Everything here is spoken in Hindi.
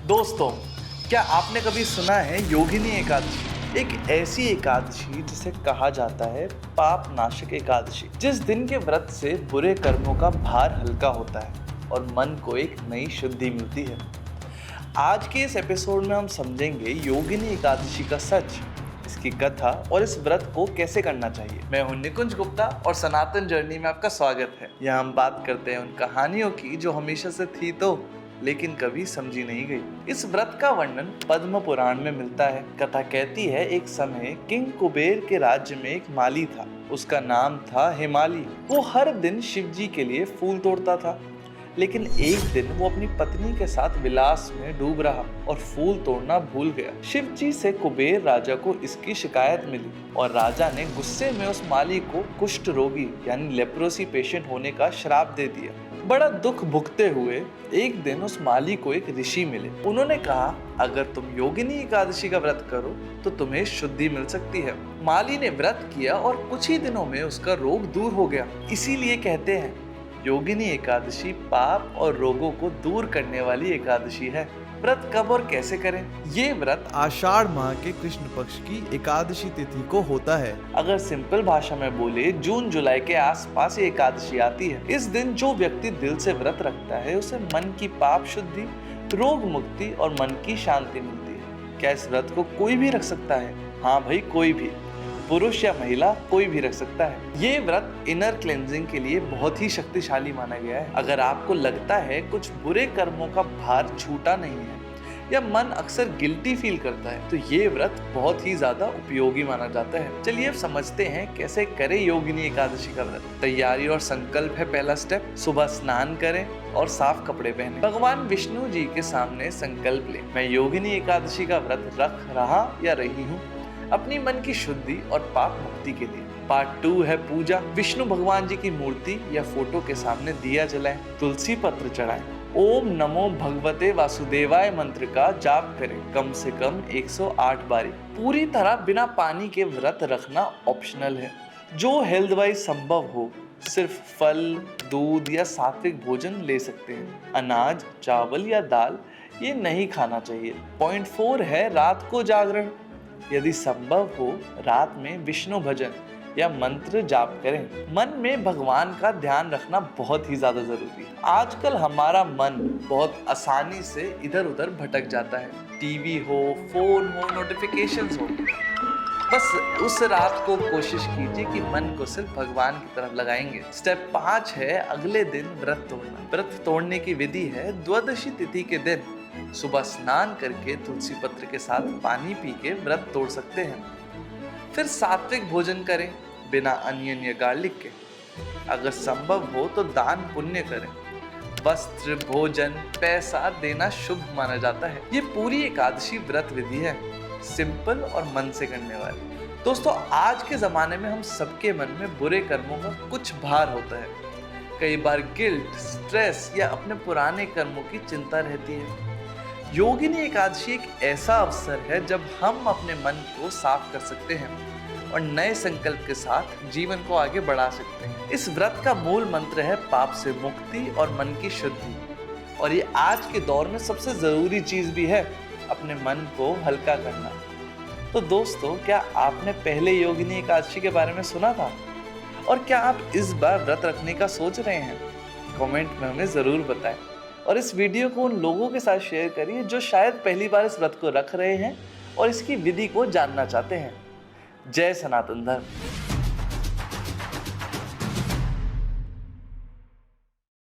दोस्तों, क्या आपने कभी सुना है योगिनी एकादशी? एक ऐसी एकादशी जिसे कहा जाता है पाप नाशक एकादशी, जिस दिन के व्रत से बुरे कर्मों का भार हल्का होता है और मन को एक नई शुद्धि मिलती है। आज के इस एपिसोड में हम समझेंगे योगिनी एकादशी का सच, इसकी कथा और इस व्रत को कैसे करना चाहिए। मैं हूं निकुंज गुप्ता और सनातन जर्नी में आपका स्वागत है। यहाँ हम बात करते हैं उन कहानियों की जो हमेशा से थी तो लेकिन कभी समझी नहीं गई। इस व्रत का वर्णन पद्म पुराण में मिलता है। कथा कहती है, एक समय किंग कुबेर के राज्य में एक माली था। उसका नाम था हिमाली। वो हर दिन शिव जी के लिए फूल तोड़ता था, लेकिन एक दिन वो अपनी पत्नी के साथ विलास में डूब रहा और फूल तोड़ना भूल गया। शिव जी से कुबेर राजा को इसकी शिकायत मिली और राजा ने गुस्से में उस माली को कुष्ठ रोगी यानी लेप्रोसी पेशेंट होने का श्राप दे दिया। बड़ा दुख भुगते हुए एक दिन उस माली को एक ऋषि मिले। उन्होंने कहा, अगर तुम योगिनी एकादशी का व्रत करो तो तुम्हें शुद्धि मिल सकती है। माली ने व्रत किया और कुछ ही दिनों में उसका रोग दूर हो गया। इसीलिए कहते हैं योगिनी एकादशी पाप और रोगों को दूर करने वाली एकादशी है। व्रत कब और कैसे करें? ये व्रत आषाढ़ माह के कृष्ण पक्ष की एकादशी तिथि को होता है। अगर सिंपल भाषा में बोले, जून जुलाई के आसपास ये एकादशी आती है। इस दिन जो व्यक्ति दिल से व्रत रखता है उसे मन की पाप शुद्धि, रोग मुक्ति और मन की शांति मिलती है। क्या इस व्रत को कोई भी रख सकता है? हाँ भाई, कोई भी, पुरुष या महिला कोई भी रख सकता है। ये व्रत इनर क्लेंजिंग के लिए बहुत ही शक्तिशाली माना गया है। अगर आपको लगता है कुछ बुरे कर्मों का भार छूटा नहीं है या मन अक्सर गिल्टी फील करता है, तो ये व्रत बहुत ही ज्यादा उपयोगी माना जाता है। चलिए अब समझते हैं कैसे करें योगिनी एकादशी का व्रत। तैयारी और संकल्प है पहला स्टेप। सुबह स्नान करें और साफ कपड़े पहने। भगवान विष्णु जी के सामने संकल्प लें, मैं योगिनी एकादशी का व्रत रख रहा या रही हूँ अपनी मन की शुद्धि और पाप मुक्ति के लिए। पार्ट 2 है पूजा। विष्णु भगवान जी की मूर्ति या फोटो के सामने दिया जलाएं, तुलसी पत्र चढ़ाएं, ओम नमो भगवते वासुदेवाय मंत्र का जाप करें कम से कम 108 बारी। पूरी तरह बिना पानी के व्रत रखना ऑप्शनल है। जो हेल्थ वाइज संभव हो सिर्फ फल, दूध या सात्विक भोजन ले सकते हैं। अनाज, चावल या दाल ये नहीं खाना चाहिए। पॉइंट 4 है रात को जागरण। यदि संभव हो रात में विष्णु भजन या मंत्र जाप करें। मन में भगवान का ध्यान रखना बहुत ही ज्यादा जरूरी है। आजकल हमारा मन बहुत आसानी से इधर उधर भटक जाता है। टीवी हो, फोन हो, नोटिफिकेशंस हो। बस उस रात को कोशिश कीजिए कि मन को सिर्फ भगवान की तरफ लगाएंगे। स्टेप 5 है अगले दिन व्रत तोड़ना। व्रत तोड़ने की विधि है, द्वादशी तिथि के दिन सुबह स्नान करके तुलसी पत्र के साथ पानी पी के व्रत तोड़ सकते हैं। फिर सात्विक भोजन करें बिना अनियन या गार्लिक के। अगर संभव हो तो दान पुण्य करें। वस्त्र, भोजन, पैसा देना शुभ माना जाता है। ये पूरी एकादशी व्रत विधि है, सिंपल और मन से करने वाली। दोस्तों, आज के जमाने में हम सबके मन में बुरे कर्मों का कुछ भार होता है। कई बार गिल्ट, स्ट्रेस या अपने पुराने कर्मों की चिंता रहती है। योगिनी एकादशी एक ऐसा अवसर है जब हम अपने मन को साफ कर सकते हैं और नए संकल्प के साथ जीवन को आगे बढ़ा सकते हैं। इस व्रत का मूल मंत्र है पाप से मुक्ति और मन की शुद्धि, और ये आज के दौर में सबसे जरूरी चीज भी है, अपने मन को हल्का करना। तो दोस्तों, क्या आपने पहले योगिनी एकादशी के बारे में सुना था? और क्या आप इस बार व्रत रखने का सोच रहे हैं? कमेंट में हमें जरूर बताएं और इस वीडियो को उन लोगों के साथ शेयर करिए जो शायद पहली बार इस व्रत को रख रहे हैं और इसकी विधि को जानना चाहते हैं। जय सनातन धर्म।